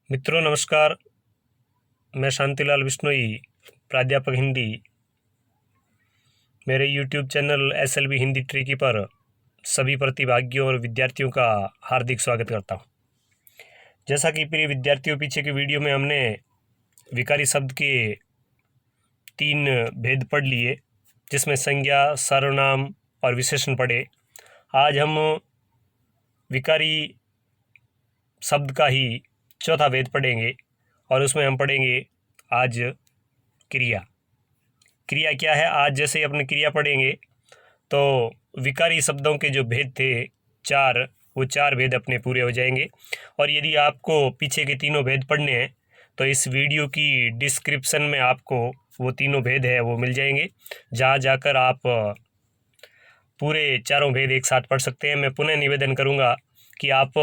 मित्रों नमस्कार। मैं शांतिलाल बिश्नोई, प्राध्यापक हिंदी, मेरे YouTube channel SLB Hindi tricky पर सभी प्रतिभागियों और विद्यार्थियों का हार्दिक स्वागत करता हूं। जैसा कि प्रिय विद्यार्थियों, पीछे की वीडियो में हमने विकारी शब्द के 3 भेद पढ़ लिए, जिसमें संज्ञा, सर्वनाम और विशेषण पढ़े। आज हम विकारी शब्द का ही चौथा भेद पढ़ेंगे और उसमें हम पढ़ेंगे आज क्रिया। क्रिया क्या है? आज जैसे अपने क्रिया पढ़ेंगे तो विकारी शब्दों के जो भेद थे 4, वो 4 भेद अपने पूरे हो जाएंगे। और यदि आपको पीछे के तीनों भेद पढ़ने हैं तो इस वीडियो की डिस्क्रिप्शन में आपको वो तीनों भेद है वो मिल जाएंगे, जहाँ जाकर आप पूरे चारों भेद एक साथ पढ़ सकते हैं। मैं पुनः निवेदन करूँगा कि आप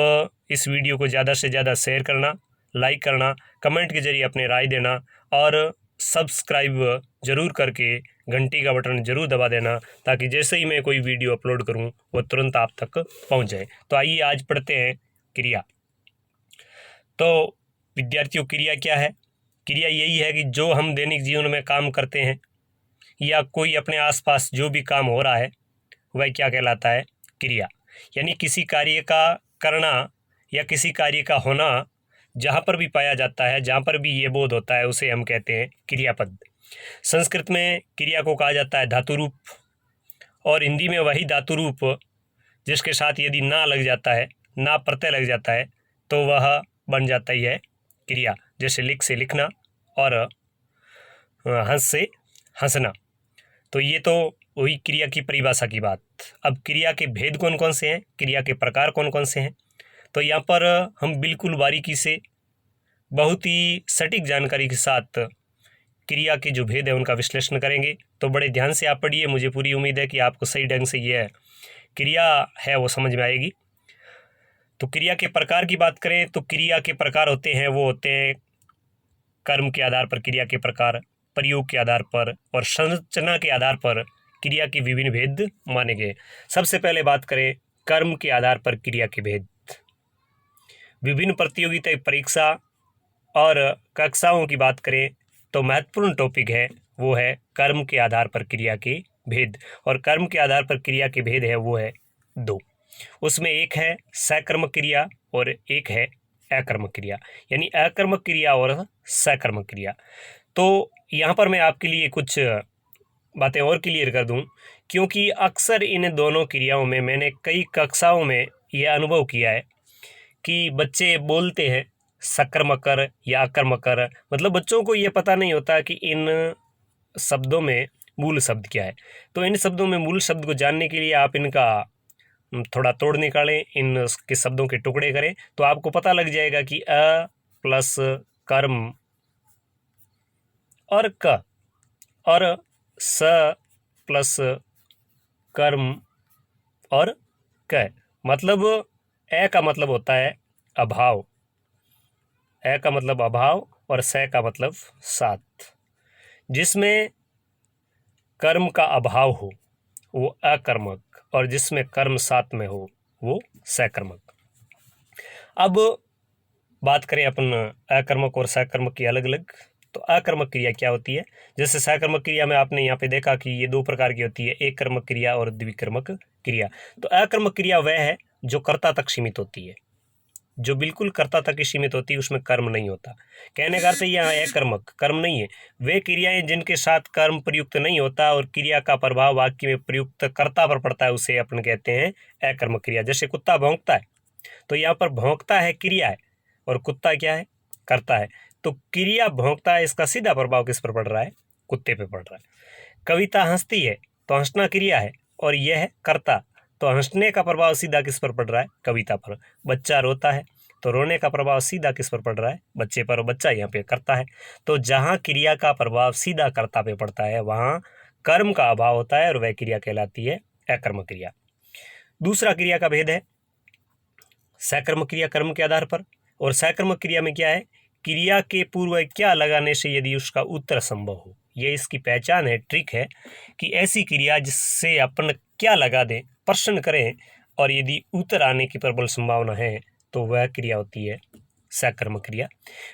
इस वीडियो को ज़्यादा से ज़्यादा शेयर करना, लाइक करना, कमेंट के जरिए अपने राय देना और सब्सक्राइब ज़रूर करके घंटी का बटन ज़रूर दबा देना, ताकि जैसे ही मैं कोई वीडियो अपलोड करूं वो तुरंत आप तक पहुंच जाए। तो आइए आज पढ़ते हैं क्रिया। तो विद्यार्थियों, क्रिया क्या है? क्रिया यही है कि जो हम दैनिक जीवन में काम करते हैं या कोई अपने आसपास जो भी काम हो रहा है वह क्या कहलाता है? क्रिया। यानी किसी कार्य का करना या किसी कार्य का होना जहाँ पर भी पाया जाता है, जहाँ पर भी ये बोध होता है, उसे हम कहते हैं क्रियापद। संस्कृत में क्रिया को कहा जाता है धातु रूप, और हिंदी में वही धातु रूप जिसके साथ यदि ना लग जाता है, ना प्रत्यय लग जाता है, तो वह बन जाता ही है क्रिया। जैसे लिख से लिखना और हंस से हंसना। तो ये तो वही क्रिया की परिभाषा की बात। अब क्रिया के भेद कौन कौन से हैं, क्रिया के प्रकार कौन कौन से हैं, तो यहाँ पर हम बिल्कुल बारीकी से, बहुत ही सटीक जानकारी के साथ क्रिया के जो भेद है उनका विश्लेषण करेंगे। तो बड़े ध्यान से आप पढ़िए, मुझे पूरी उम्मीद है कि आपको सही ढंग से यह क्रिया है वो समझ में आएगी। तो क्रिया के प्रकार की बात करें तो क्रिया के प्रकार होते हैं, वो होते हैं कर्म के आधार पर क्रिया के प्रकार, प्रयोग के आधार पर और संरचना के आधार पर क्रिया के विभिन्न भेद माने गए। सबसे पहले बात करें कर्म के आधार पर क्रिया के भेद। विभिन्न प्रतियोगिता परीक्षा और कक्षाओं की बात करें तो महत्वपूर्ण टॉपिक है वो है कर्म के आधार पर क्रिया के भेद। और कर्म के आधार पर क्रिया के भेद है वो है 2। उसमें एक है सकर्मक क्रिया और एक है अकर्मक क्रिया, यानी अकर्मक क्रिया और सकर्मक क्रिया। तो यहाँ पर मैं आपके लिए कुछ बातें और क्लियर कर दूं, क्योंकि अक्सर इन दोनों क्रियाओं में मैंने कई कक्षाओं में यह अनुभव किया है कि बच्चे बोलते हैं सकर्मकर या अकर्मकर, मतलब बच्चों को ये पता नहीं होता कि इन शब्दों में मूल शब्द क्या है। तो इन शब्दों में मूल शब्द को जानने के लिए आप इनका थोड़ा तोड़ निकालें, इन के शब्दों के टुकड़े करें, तो आपको पता लग जाएगा कि अ प्लस कर्म और क और स प्लस कर्म और क, मतलब ए का मतलब होता है अभाव, ए का मतलब अभाव और स का मतलब साथ। जिसमें कर्म का अभाव हो वो अकर्मक, और जिसमें कर्म साथ में हो वो सकर्मक। अब बात करें अपन अकर्मक और सकर्मक की अलग अलग। तो अकर्मक क्रिया क्या होती है? जैसे सकर्मक क्रिया में आपने यहाँ पे देखा कि ये 2 प्रकार की होती है, एक कर्मक क्रिया और द्विकर्मक क्रिया। तो अकर्मक क्रिया वह है जो कर्ता तक सीमित होती है, जो बिल्कुल कर्ता तक ही सीमित होती है, उसमें कर्म नहीं होता। कहने का अर्थ यहाँ अकर्मक, कर्म नहीं है। वे क्रियाएं जिनके साथ कर्म प्रयुक्त नहीं होता और क्रिया का प्रभाव वाक्य में प्रयुक्त कर्ता पर पड़ता है, उसे अपन कहते हैं अकर्मक क्रिया। जैसे कुत्ता भौंकता है, तो यहाँ पर भौंकता है क्रिया है और कुत्ता क्या है? कर्ता है। तो क्रिया भौंकता है, इसका सीधा प्रभाव किस पर पड़ रहा है? कुत्ते पे पड़ रहा है। कविता हंसती है तो हंसना क्रिया है और यह है कर्ता, तो हंसने का प्रभाव सीधा किस पर पड़ रहा है? कविता पर। बच्चा रोता है तो रोने का प्रभाव सीधा किस पर पड़ रहा है? बच्चे पर, बच्चा यहाँ पे कर्ता है। तो जहाँ क्रिया का प्रभाव सीधा कर्ता पे पड़ता है वहाँ कर्म का अभाव होता है और वह क्रिया कहलाती है अकर्मक क्रिया। दूसरा क्रिया का भेद है सकर्मक क्रिया कर्म के आधार पर। और सकर्मक क्रिया में क्या है? क्रिया के पूर्व क्या लगाने से यदि उसका उत्तर संभव हो, ये इसकी पहचान है, ट्रिक है कि ऐसी क्रिया जिससे अपन क्या लगा दें, प्रश्न करें और यदि उत्तर आने की प्रबल संभावना है तो वह क्रिया होती है सकर्मक क्रिया।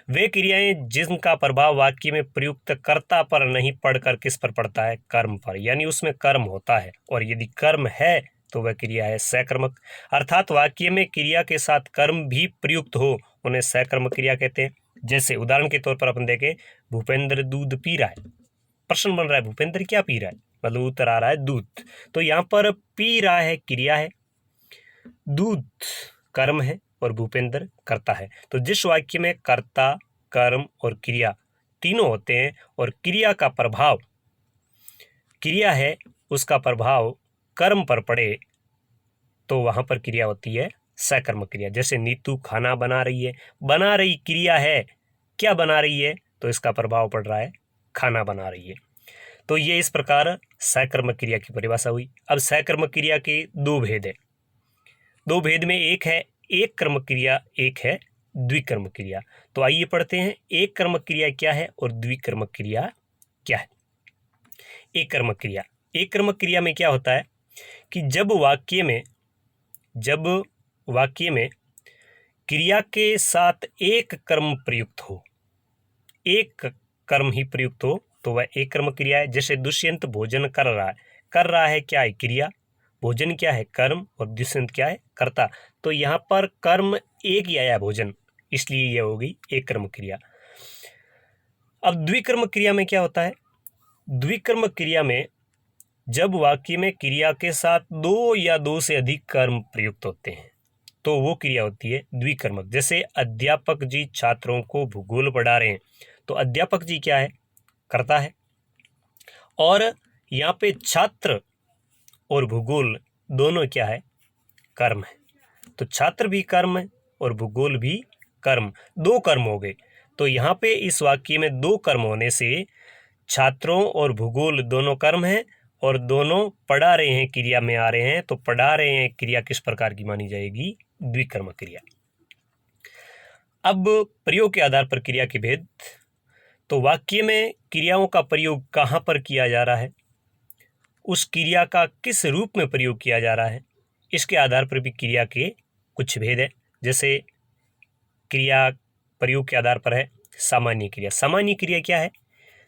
वे क्रियाएं जिनका प्रभाव वाक्य में प्रयुक्त कर्ता पर नहीं पड़कर किस पर पड़ता है, कर्म पर, यानी उसमें कर्म होता है, और यदि कर्म है तो वह क्रिया है सकर्मक। अर्थात वाक्य में क्रिया के साथ कर्म भी प्रयुक्त हो उन्हें सकर्मक क्रिया कहते हैं। जैसे उदाहरण के तौर पर अपन देखें, भूपेंद्र दूध पी रहा है। प्रश्न बन रहा है भूपेंद्र क्या पी रहा है, मतलब उत्तर आ रहा है दूध। तो यहाँ पर पी रहा है क्रिया है, दूध कर्म है और भूपेंद्र कर्ता है। तो जिस वाक्य में कर्ता, कर्म और क्रिया तीनों होते हैं और क्रिया का प्रभाव, क्रिया है उसका प्रभाव कर्म पर पड़े, तो वहां पर क्रिया होती है सकर्मक क्रिया। जैसे नीतू खाना बना रही है, बना रही क्रिया है, क्या बना रही है, तो इसका प्रभाव पड़ रहा है खाना बना रही है। तो ये इस प्रकार सकर्मक क्रिया की परिभाषा हुई। अब सकर्मक क्रिया के दो भेद है। दो भेद में एक है एक कर्मक क्रिया, एक है द्विकर्मक क्रिया। तो आइए पढ़ते हैं एक कर्मक क्रिया क्या है और द्विकर्मक क्रिया क्या है। एक कर्मक क्रिया, एक कर्मक क्रिया में क्या होता है कि जब वाक्य में क्रिया के साथ एक कर्म प्रयुक्त हो, एक कर्म ही प्रयुक्त हो, तो वह एक कर्मक क्रिया है। जैसे दुष्यंत भोजन कर रहा है क्या है, क्रिया, भोजन क्या है, कर्म, और दुष्यंत क्या है, कर्ता। तो यहाँ पर कर्म एक ही आया भोजन, इसलिए यह होगी एक कर्मक क्रिया। अब द्विकर्मक क्रिया में क्या होता है, द्विकर्मक क्रिया में जब वाक्य में क्रिया के साथ दो या दो से अधिक कर्म प्रयुक्त होते हैं तो वो क्रिया होती है द्विकर्मक। जैसे अध्यापक जी छात्रों को भूगोल पढ़ा रहे हैं, तो अध्यापक जी क्या है, कर्ता है, और यहाँ पे छात्र और भूगोल दोनों क्या है, कर्म है। तो छात्र भी कर्म है और भूगोल भी कर्म, दो कर्म हो गए। तो यहाँ पे इस वाक्य में दो कर्म होने से छात्रों और भूगोल दोनों कर्म हैं और दोनों पढ़ा रहे हैं क्रिया में आ रहे हैं। तो पढ़ा रहे हैं क्रिया किस प्रकार की मानी जाएगी, द्विकर्मक क्रिया। अब प्रयोग के आधार पर क्रिया के भेद। तो वाक्य में क्रियाओं का प्रयोग कहाँ पर किया जा रहा है, उस क्रिया का किस रूप में प्रयोग किया जा रहा है, इसके आधार पर भी क्रिया के कुछ भेद है। जैसे क्रिया प्रयोग के आधार पर है सामान्य क्रिया। सामान्य क्रिया क्या है,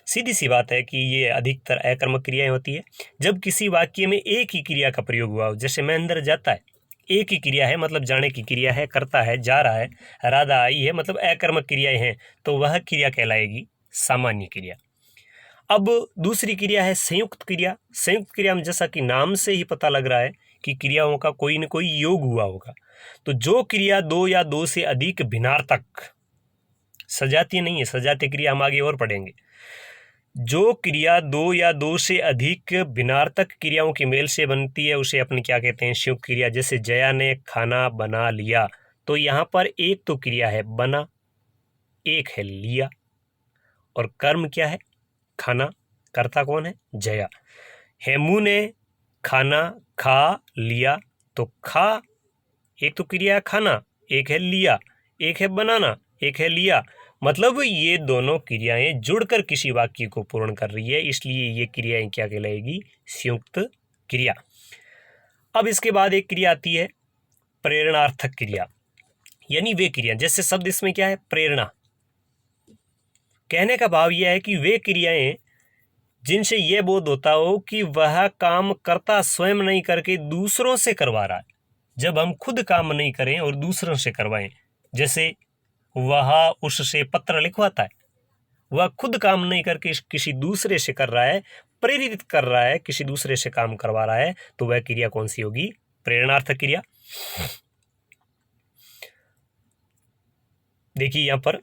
सीधी सी बात है कि ये अधिकतर अकर्मक क्रियाएं होती है। जब किसी वाक्य में एक ही क्रिया का प्रयोग हुआ हो, जैसे महेंद्र जाता है, एक ही क्रिया है, मतलब जाने की क्रिया है, करता है, जा रहा है, राधा आई है, मतलब अकर्मक क्रियाएं हैं, तो वह क्रिया कहलाएगी सामान्य क्रिया। अब दूसरी क्रिया है संयुक्त क्रिया। संयुक्त क्रिया में जैसा कि नाम से ही पता लग रहा है कि क्रियाओं का कोई न कोई योग हुआ होगा। तो जो क्रिया दो या दो से अधिक भिन्नार्थक, सजातीय नहीं है, सजातीय क्रिया हम आगे और पढ़ेंगे। जो क्रिया दो या दो से अधिक भिन्नार्थक क्रियाओं की मेल से बनती है उसे अपन क्या कहते हैं, संयुक्त क्रिया। जैसे जया ने खाना बना लिया, तो यहाँ पर एक तो क्रिया है बना, एक है लिया, और कर्म क्या है, खाना, कर्ता कौन है, जया। हेमू ने खाना खा लिया, तो खा एक तो क्रिया है खाना, एक है लिया, एक है बनाना, एक है लिया, मतलब ये दोनों क्रियाएं जुड़कर किसी वाक्य को पूर्ण कर रही है, इसलिए ये क्रियाएं क्या कहलाएगी, संयुक्त क्रिया। अब इसके बाद एक क्रिया आती है प्रेरणार्थक क्रिया, यानी वे क्रिया, जैसे शब्द इसमें क्या है, प्रेरणा। कहने का भाव यह है कि वे क्रियाएं जिनसे यह बोध होता हो कि वह काम करता स्वयं नहीं करके दूसरों से करवा रहा है। जब हम खुद काम नहीं करें और दूसरों से करवाएं, जैसे वह उससे पत्र लिखवाता है, वह खुद काम नहीं करके किसी दूसरे से कर रहा है, प्रेरित कर रहा है, किसी दूसरे से काम करवा रहा है, तो वह क्रिया कौन सी होगी, प्रेरणार्थक क्रिया। देखिए यहां पर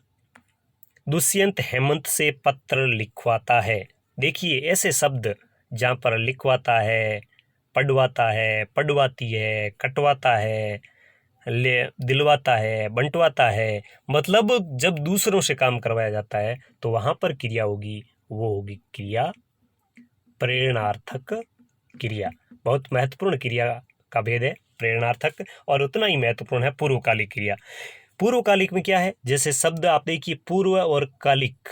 दुष्यंत हेमंत से पत्र लिखवाता है। देखिए ऐसे शब्द जहां पर लिखवाता है, पढ़वाता है, पढ़वाती है, कटवाता है, दिलवाता है, बंटवाता है, मतलब जब दूसरों से काम करवाया जाता है तो वहां पर क्रिया होगी, वो होगी क्रिया प्रेरणार्थक क्रिया। बहुत महत्वपूर्ण क्रिया का भेद है प्रेरणार्थक, और उतना ही महत्वपूर्ण है पूर्वकालिक क्रिया। पूर्वकालिक में क्या है, जैसे शब्द आप देखिए पूर्व और कालिक।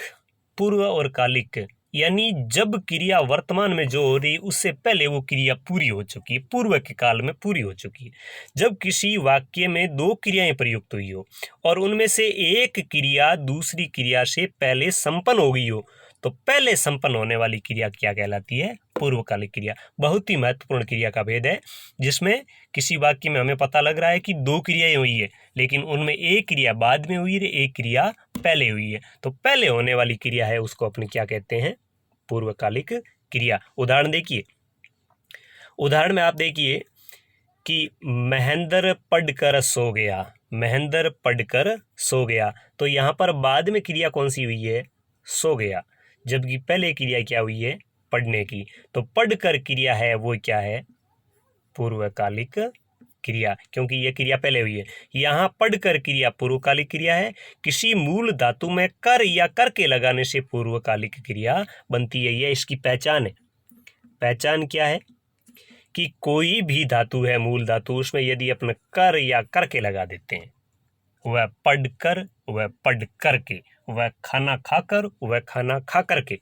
पूर्व और कालिक यानी जब क्रिया वर्तमान में जो हो रही उससे पहले वो क्रिया पूरी हो चुकी है, पूर्व के काल में पूरी हो चुकी है। जब किसी वाक्य में दो क्रियाएं प्रयुक्त हुई हो और उनमें से एक क्रिया दूसरी क्रिया से पहले संपन्न हो गई हो, तो पहले संपन्न होने वाली क्रिया क्या कहलाती है? पूर्वकालिक क्रिया। बहुत ही महत्वपूर्ण क्रिया का भेद है, जिसमें किसी वाक्य में हमें पता लग रहा है कि दो क्रियाएं हुई है, लेकिन उनमें एक क्रिया बाद में हुई है, एक क्रिया पहले हुई है। तो पहले होने वाली क्रिया है उसको अपने क्या कहते हैं? पूर्वकालिक क्रिया। उदाहरण देखिए, उदाहरण में आप देखिए कि महेंद्र पढ़कर सो गया, महेंद्र पढ़कर सो गया। तो यहाँ पर बाद में क्रिया कौन सी हुई है? सो गया। जबकि पहले क्रिया क्या हुई है? पढ़ने की। तो पढ़कर क्रिया है वो क्या है? पूर्वकालिक क्रिया, क्योंकि यह क्रिया पहले हुई है। यहाँ पढ़कर क्रिया पूर्वकालिक क्रिया है। किसी मूल धातु में कर या कर के लगाने से पूर्वकालिक क्रिया बनती है। यह इसकी पहचान है। पहचान क्या है? कि कोई भी धातु है, मूल धातु, उसमें यदि अपने कर या कर के लगा देते हैं, वह पढ़कर, वह पढ़ करके, वह खाना खाकर, वह खाना खा करके,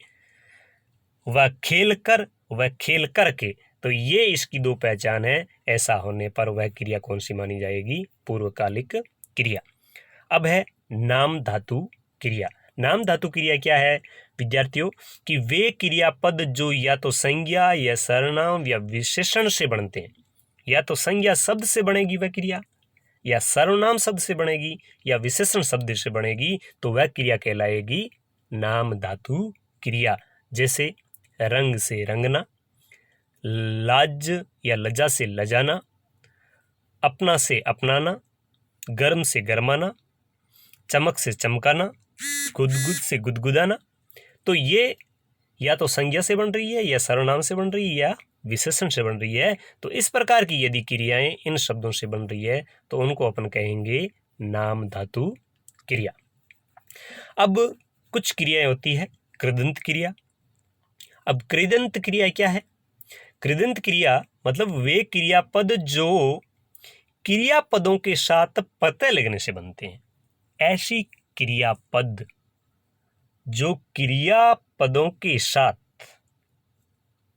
वह खेल कर, वह खेल करके, तो ये इसकी दो पहचान है। ऐसा होने पर वह क्रिया कौन सी मानी जाएगी? पूर्वकालिक क्रिया। अब है नाम धातु क्रिया। नाम धातु क्रिया क्या है विद्यार्थियों? कि वे क्रियापद जो या तो संज्ञा या सर्वनाम या विशेषण से बनते हैं। या तो संज्ञा शब्द से बनेगी वह क्रिया, या सर्वनाम शब्द से बनेगी, या विशेषण शब्द से बनेगी, तो वह क्रिया कहलाएगी नाम धातु क्रिया। जैसे रंग से रंगना, लाज या लज्जा से लजाना, अपना से अपनाना, गर्म से गरमाना, चमक से चमकाना, गुदगुद से गुदगुदाना। तो ये या तो संज्ञा से बन रही है, या सर्वनाम से बन रही है, या विशेषण से बन रही है। तो इस प्रकार की यदि क्रियाएं इन शब्दों से बन रही है तो उनको अपन कहेंगे नाम धातु क्रिया। अब कुछ क्रियाएं होती है कृदंत क्रिया। अब कृदंत क्रिया क्या है? कृदंत क्रिया मतलब वे क्रियापद जो क्रियापदों के साथ प्रत्यय लगने से बनते हैं। ऐसी क्रियापद जो क्रियापदों के साथ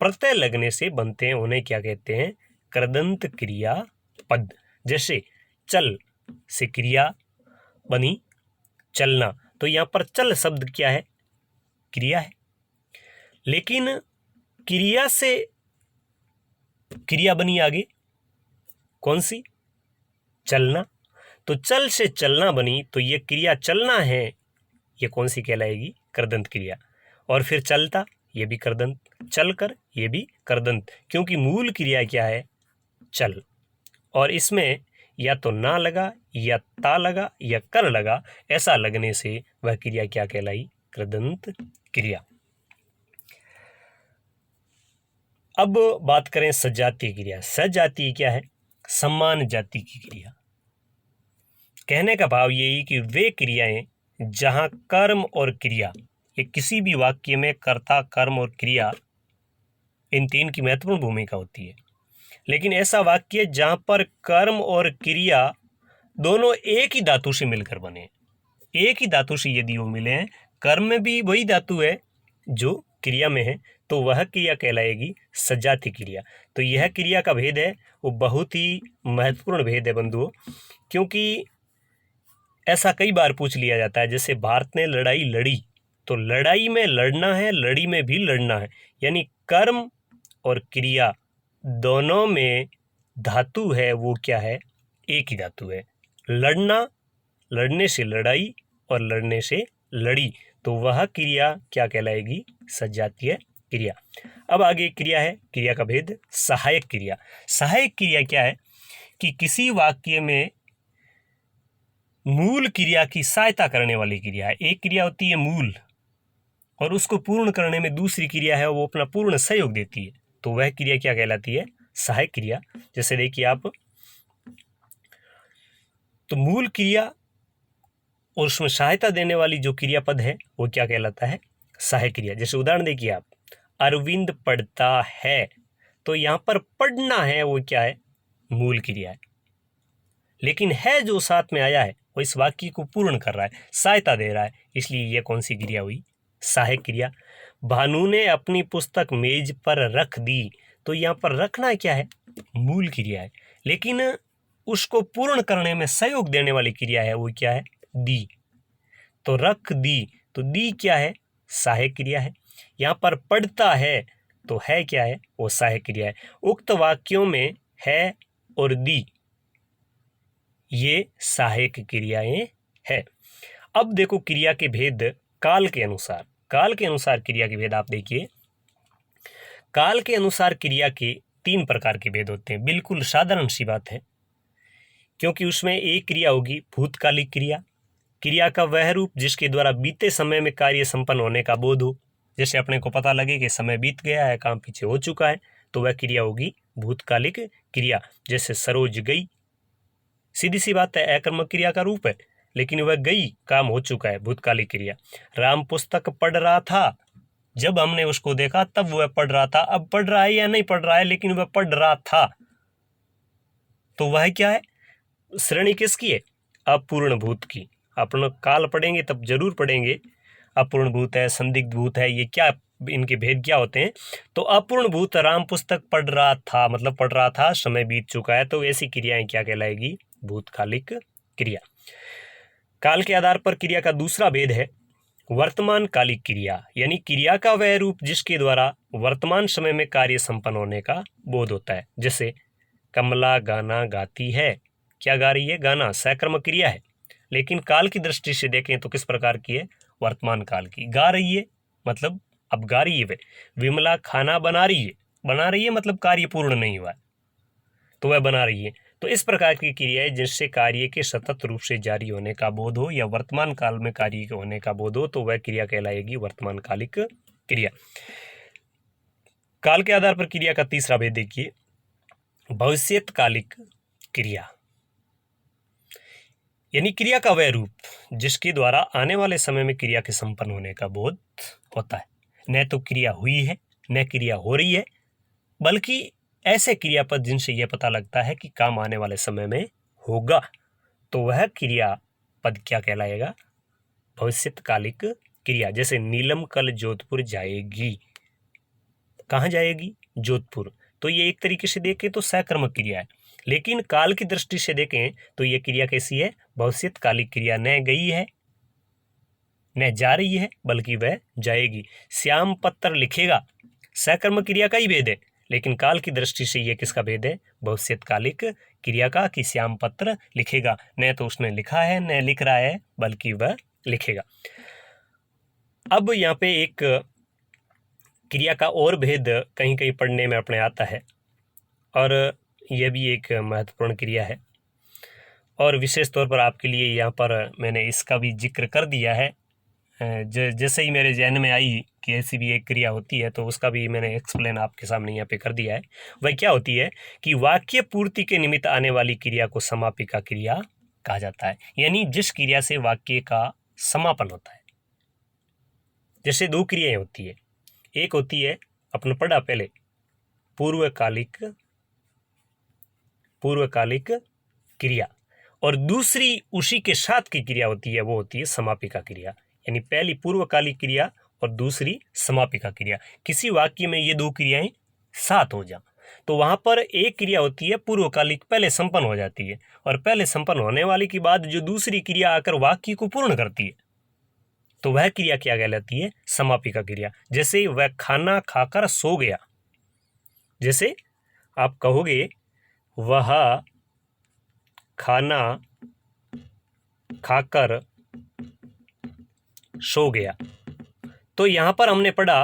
प्रत्यय लगने से बनते हैं उन्हें क्या कहते हैं? कृदंत क्रियापद। जैसे चल से क्रिया बनी चलना, तो यहाँ पर चल शब्द क्या है? क्रिया है। लेकिन क्रिया से क्रिया बनी आगे कौन सी? चलना। तो चल से चलना बनी, तो ये क्रिया चलना है, ये कौन सी कहलाएगी? कृदंत क्रिया। और फिर चलता, ये भी कृदंत। चल कर, ये भी कृदंत, क्योंकि मूल क्रिया क्या है? चल। और इसमें या तो ना लगा, या ता लगा, या कर लगा, ऐसा लगने से वह क्रिया क्या कहलाई? कृदंत क्रिया। अब बात करें सजातीय क्रिया। सजातीय क्या है? सम्मान जाति की क्रिया। कहने का भाव यही कि वे क्रियाएं जहां कर्म और क्रिया, ये किसी भी वाक्य में कर्ता, कर्म और क्रिया, इन तीन की महत्वपूर्ण भूमिका होती है। लेकिन ऐसा वाक्य जहां पर कर्म और क्रिया दोनों एक ही धातु से मिलकर बने, एक ही धातु से यदि वो मिले हैं, कर्म में भी वही धातु है जो क्रिया में है, तो वह क्रिया कहलाएगी सजातीय क्रिया। तो यह क्रिया का भेद है, वो बहुत ही महत्वपूर्ण भेद है बंधुओं, क्योंकि ऐसा कई बार पूछ लिया जाता है। जैसे भारत ने लड़ाई लड़ी, तो लड़ाई में लड़ना है, लड़ी में भी लड़ना है, यानी कर्म और क्रिया दोनों में धातु है वो क्या है? एक ही धातु है। लड़ना, लड़ने से लड़ाई, और लड़ने से लड़ी, तो वह क्रिया क्या कहलाएगी? सजातीय क्रिया। अब आगे क्रिया है, क्रिया का भेद सहायक क्रिया। सहायक क्रिया क्या है? कि किसी वाक्य में मूल क्रिया की सहायता करने वाली क्रिया है। एक क्रिया होती है मूल, और उसको पूर्ण करने में दूसरी क्रिया है वो अपना पूर्ण सहयोग देती है, तो वह क्रिया क्या कहलाती है? सहायक क्रिया। जैसे देखिए आप, तो मूल क्रिया और उसमें सहायता देने वाली जो क्रियापद है वो क्या कहलाता है? सहायक क्रिया। जैसे उदाहरण देखिए आप, अरविंद पढ़ता है, तो यहाँ पर पढ़ना है वो क्या है? मूल क्रिया है। लेकिन है जो साथ में आया है वो इस वाक्य को पूर्ण कर रहा है, सहायता दे रहा है, इसलिए यह कौन सी क्रिया हुई? सहायक क्रिया। भानु ने अपनी पुस्तक मेज पर रख दी। तो यहाँ पर रखना क्या है? मूल क्रिया है, लेकिन उसको पूर्ण करने में सहयोग देने वाली क्रिया है, वो क्या है? दी। तो रख दी, तो दी क्या है? सहायक क्रिया है। यहाँ पर पढ़ता है तो है क्या है? वो सहायक क्रिया है। उक्त वाक्यों में है और दी ये सहायक क्रियाएं है। अब देखो क्रिया के भेद काल के अनुसार। काल के अनुसार क्रिया के भेद आप देखिए। काल के अनुसार क्रिया के 3 प्रकार के भेद होते हैं। बिल्कुल साधारण सी बात है, क्योंकि उसमें एक क्रिया होगी भूतकालिक क्रिया। क्रिया का वह रूप जिसके द्वारा बीते समय में कार्य संपन्न होने का बोध हो। जैसे अपने को पता लगे कि समय बीत गया है, काम पीछे हो चुका है, तो वह क्रिया होगी भूतकालिक क्रिया। जैसे सरोज गई, सीधी सी बात है, अकर्मक क्रिया का रूप है, लेकिन वह गई, काम हो चुका है, भूतकालिक क्रिया। राम पुस्तक पढ़ रहा था, जब हमने उसको देखा तब वह पढ़ रहा था। अब पढ़ रहा है या नहीं पढ़ रहा है, लेकिन वह पढ़ रहा था, तो वह क्या है? श्रेणी किसकी है? अपूर्ण भूत की। अपन काल पढ़ेंगे तब जरूर पढ़ेंगे अपूर्ण भूत है, संदिग्ध भूत है, ये क्या, इनके भेद क्या होते हैं। तो अपूर्ण भूत, राम पुस्तक पढ़ रहा था मतलब पढ़ रहा था, समय बीत चुका है, तो ऐसी क्रियाएं क्या कहलाएगी? भूतकालिक क्रिया। काल के आधार पर क्रिया का दूसरा भेद है वर्तमान कालिक क्रिया, यानी क्रिया का वह रूप जिसके द्वारा वर्तमान समय में कार्य संपन्न होने का बोध होता है। जैसे कमला गाना गाती है, क्या गा रही है? गाना, सकर्मक क्रिया है, लेकिन काल की दृष्टि से देखें तो किस प्रकार की है? वर्तमान काल की। गा रही है मतलब अब गा रही है वह। विमला खाना बना रही है, बना रही है मतलब कार्य पूर्ण नहीं हुआ है, तो वह बना रही है। तो इस प्रकार की क्रियाएं जिससे कार्य के सतत रूप से जारी होने का बोध हो या वर्तमान काल में कार्य के होने का बोध हो, तो वह क्रिया कहलाएगी वर्तमान कालिक क्रिया। काल के आधार पर क्रिया का तीसरा भेद देखिए भविष्यकालिक क्रिया, यानी क्रिया का वह रूप जिसके द्वारा आने वाले समय में क्रिया के संपन्न होने का बोध होता है। न तो क्रिया हुई है, न क्रिया हो रही है, बल्कि ऐसे क्रियापद जिनसे यह पता लगता है कि काम आने वाले समय में होगा, तो वह क्रियापद क्या कहलाएगा? भविष्यकालिक क्रिया। जैसे नीलम कल जोधपुर जाएगी, कहाँ जाएगी? जोधपुर। तो ये एक तरीके से देखें तो सकर्मक क्रिया है, लेकिन काल की दृष्टि से देखें तो यह क्रिया कैसी है? भविष्यकालिक क्रिया। न गई है, न जा रही है, बल्कि वह जाएगी। श्याम पत्र लिखेगा, सकर्मक क्रिया का ही भेद है, लेकिन काल की दृष्टि से यह किसका भेद है? भविष्यकालिक क्रिया का, कि श्याम पत्र लिखेगा। न तो उसने लिखा है, न लिख रहा है, बल्कि वह लिखेगा। अब यहाँ पे एक क्रिया का और भेद कहीं कहीं पढ़ने में अपने आता है, और यह भी एक महत्वपूर्ण क्रिया है, और विशेष तौर पर आपके लिए यहाँ पर मैंने इसका भी जिक्र कर दिया है। जैसे ही मेरे जहन में आई कि ऐसी भी एक क्रिया होती है, तो उसका भी मैंने एक्सप्लेन आपके सामने यहाँ पे कर दिया है। वह क्या होती है कि वाक्य पूर्ति के निमित्त आने वाली क्रिया को समापिका क्रिया कहा जाता है, यानी जिस क्रिया से वाक्य का समापन होता है। जैसे 2 क्रियाएं होती है, एक होती है अपने पढ़ा पहले पूर्वकालिक क्रिया, और दूसरी उसी के साथ की क्रिया होती है, वो होती है समापिका क्रिया। यानी पहली पूर्वकालिक क्रिया और दूसरी समापिका क्रिया। किसी वाक्य में ये 2 क्रियाएं साथ हो जाए तो वहां पर एक क्रिया होती है पूर्वकालिक, पहले संपन्न हो जाती है, और पहले संपन्न होने वाले के बाद जो दूसरी क्रिया आकर वाक्य को पूर्ण करती है, तो वह क्रिया क्या कहलाती है? समापिका क्रिया। जैसे वह खाना खाकर सो गया, जैसे आप कहोगे वह खाना खाकर सो गया, तो यहां पर हमने पढ़ा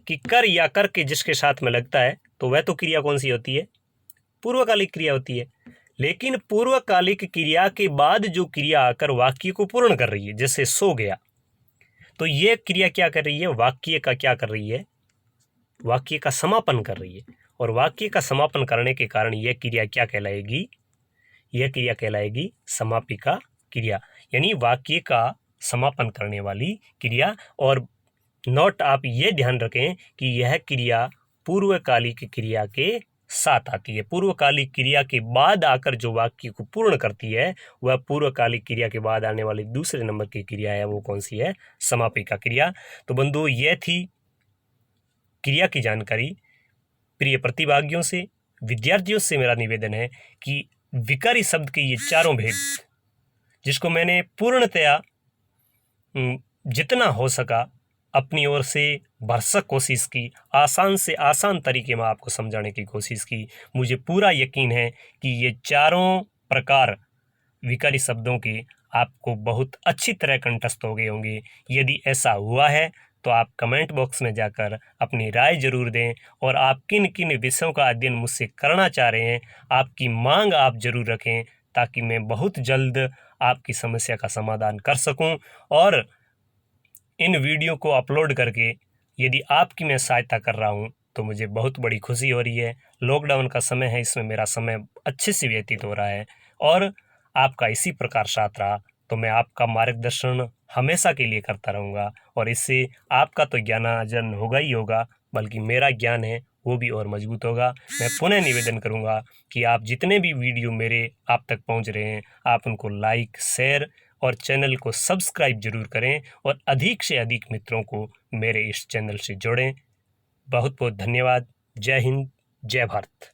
कि कर या कर के जिसके साथ में लगता है, तो वह तो क्रिया कौन सी होती है? पूर्वकालिक क्रिया होती है। लेकिन पूर्वकालिक क्रिया के बाद जो क्रिया आकर वाक्य को पूर्ण कर रही है, जैसे सो गया, तो यह क्रिया क्या कर रही है? वाक्य का क्या कर रही है? वाक्य का समापन कर रही है, और वाक्य का समापन करने के कारण यह क्रिया क्या कहलाएगी? यह क्रिया कहलाएगी समापिका क्रिया, यानी वाक्य का समापन करने वाली क्रिया। और नोट आप यह ध्यान रखें कि यह क्रिया पूर्वकालिक क्रिया के साथ आती है। पूर्वकालिक क्रिया के बाद आकर जो वाक्य को पूर्ण करती है, वह पूर्वकालिक क्रिया के बाद आने वाली दूसरे नंबर की क्रिया है, वो कौन सी है? समापिका क्रिया। तो बंधु, यह थी क्रिया की जानकारी प्रिय प्रतिभागियों से, विद्यार्थियों से मेरा निवेदन है कि विकारी शब्द के ये चारों भेद, जिसको मैंने पूर्णतया जितना हो सका अपनी ओर से भरसक कोशिश की, आसान से आसान तरीके में आपको समझाने की कोशिश की। मुझे पूरा यकीन है कि ये चारों प्रकार विकारी शब्दों के आपको बहुत अच्छी तरह कंठस्थ हो गए होंगे। यदि ऐसा हुआ है तो आप कमेंट बॉक्स में जाकर अपनी राय जरूर दें, और आप किन किन विषयों का अध्ययन मुझसे करना चाह रहे हैं, आपकी मांग आप जरूर रखें, ताकि मैं बहुत जल्द आपकी समस्या का समाधान कर सकूं। और इन वीडियो को अपलोड करके यदि आपकी मैं सहायता कर रहा हूं तो मुझे बहुत बड़ी खुशी हो रही है। लॉकडाउन का समय है, इसमें मेरा समय अच्छे से व्यतीत हो रहा है, और आपका इसी प्रकार साथ रहा तो मैं आपका मार्गदर्शन हमेशा के लिए करता रहूँगा, और इससे आपका तो ज्ञानार्जन होगा ही होगा, बल्कि मेरा ज्ञान है वो भी और मजबूत होगा। मैं पुनः निवेदन करूँगा कि आप जितने भी वीडियो मेरे आप तक पहुँच रहे हैं, आप उनको लाइक, शेयर और चैनल को सब्सक्राइब जरूर करें, और अधिक से अधिक मित्रों को मेरे इस चैनल से जोड़ें। बहुत बहुत धन्यवाद। जय हिंद, जय भारत।